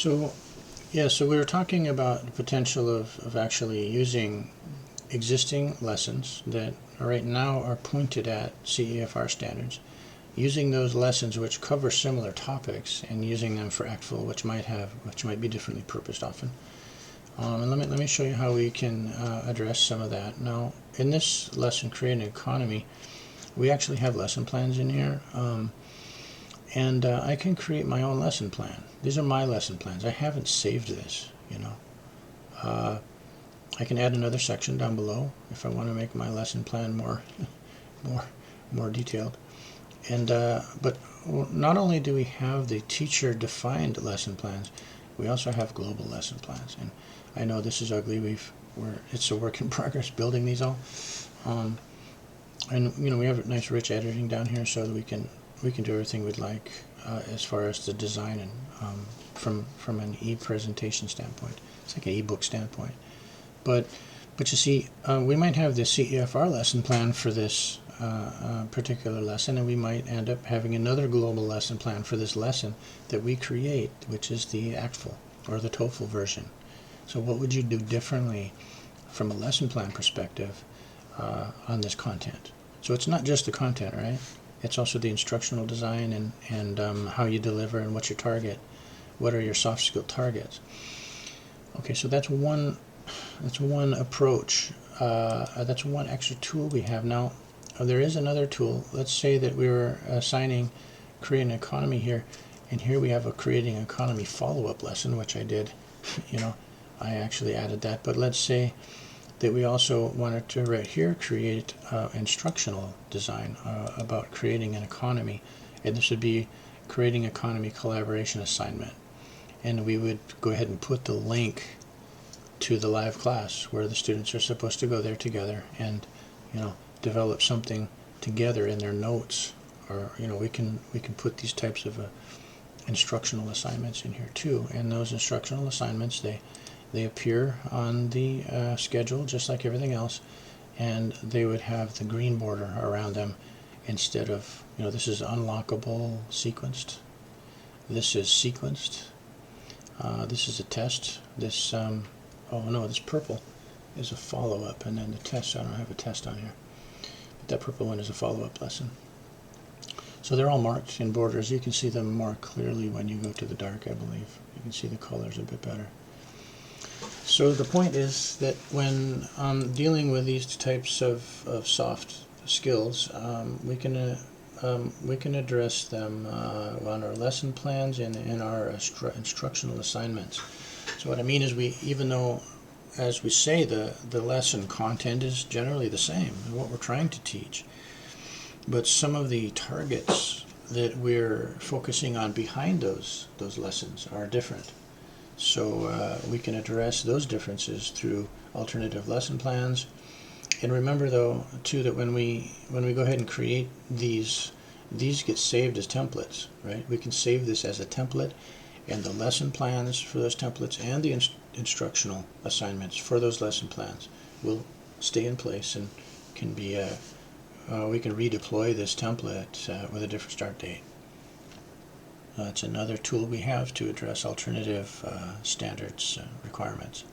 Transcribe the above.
So, yeah, so we were talking about the potential of actually using existing lessons that right now are pointed at CEFR standards, using those lessons which cover similar topics and using them for ACTFL, which might be differently purposed often. And let me show you how we can address some of that. Now, in this lesson, Creating an Economy, we actually have lesson plans in here. And I can create my own lesson plan. These are my lesson plans. I haven't saved this, you know. I can add another section down below if I want to make my lesson plan more detailed. And but not only do we have the teacher-defined lesson plans, we also have global lesson plans. And I know this is ugly. It's a work in progress building these all. And you know, we have nice rich editing down here so that we can do everything we'd like as far as the design and from an e-presentation standpoint. It's like an e-book standpoint. But you see, we might have the CEFR lesson plan for this particular lesson, and we might end up having another global lesson plan for this lesson that we create, which is the ACTFL or the TOEFL version. So what would you do differently from a lesson plan perspective on this content? So it's not just the content, right? It's also the instructional design and how you deliver and what's your target. What are your soft skill targets? Okay, so that's one approach. That's one extra tool we have. Now, there is another tool. Let's say that we were assigning Creating an Economy here, and here we have a Creating an Economy follow-up lesson, which I did. You know, I actually added that. But let's say that we also wanted to right here create instructional design about creating an economy, and this would be Creating Economy Collaboration Assignment, and we would go ahead and put the link to the live class where the students are supposed to go there together and, you know, develop something together in their notes. Or, you know, we can put these types of instructional assignments in here too, and those instructional assignments, they appear on the schedule just like everything else, and they would have the green border around them instead of, you know, this is unlockable sequenced, this is sequenced, this is a test, this oh no, this purple is a follow-up, and then the test, I don't have a test on here, but that purple one is a follow-up lesson. So they're all marked in borders. You can see them more clearly when you go to the dark, I believe. You can see the colors a bit better. So the point is that when dealing with these types of soft skills, we can address them on our lesson plans and in our instructional assignments. So what I mean is, even though, as we say, the lesson content is generally the same, what we're trying to teach, but some of the targets that we're focusing on behind those lessons are different. So we can address those differences through alternative lesson plans. And remember, though, too, that when we go ahead and create these get saved as templates, right? We can save this as a template, and the lesson plans for those templates and the instructional assignments for those lesson plans will stay in place and can be we can redeploy this template with a different start date. It's another tool we have to address alternative standards requirements.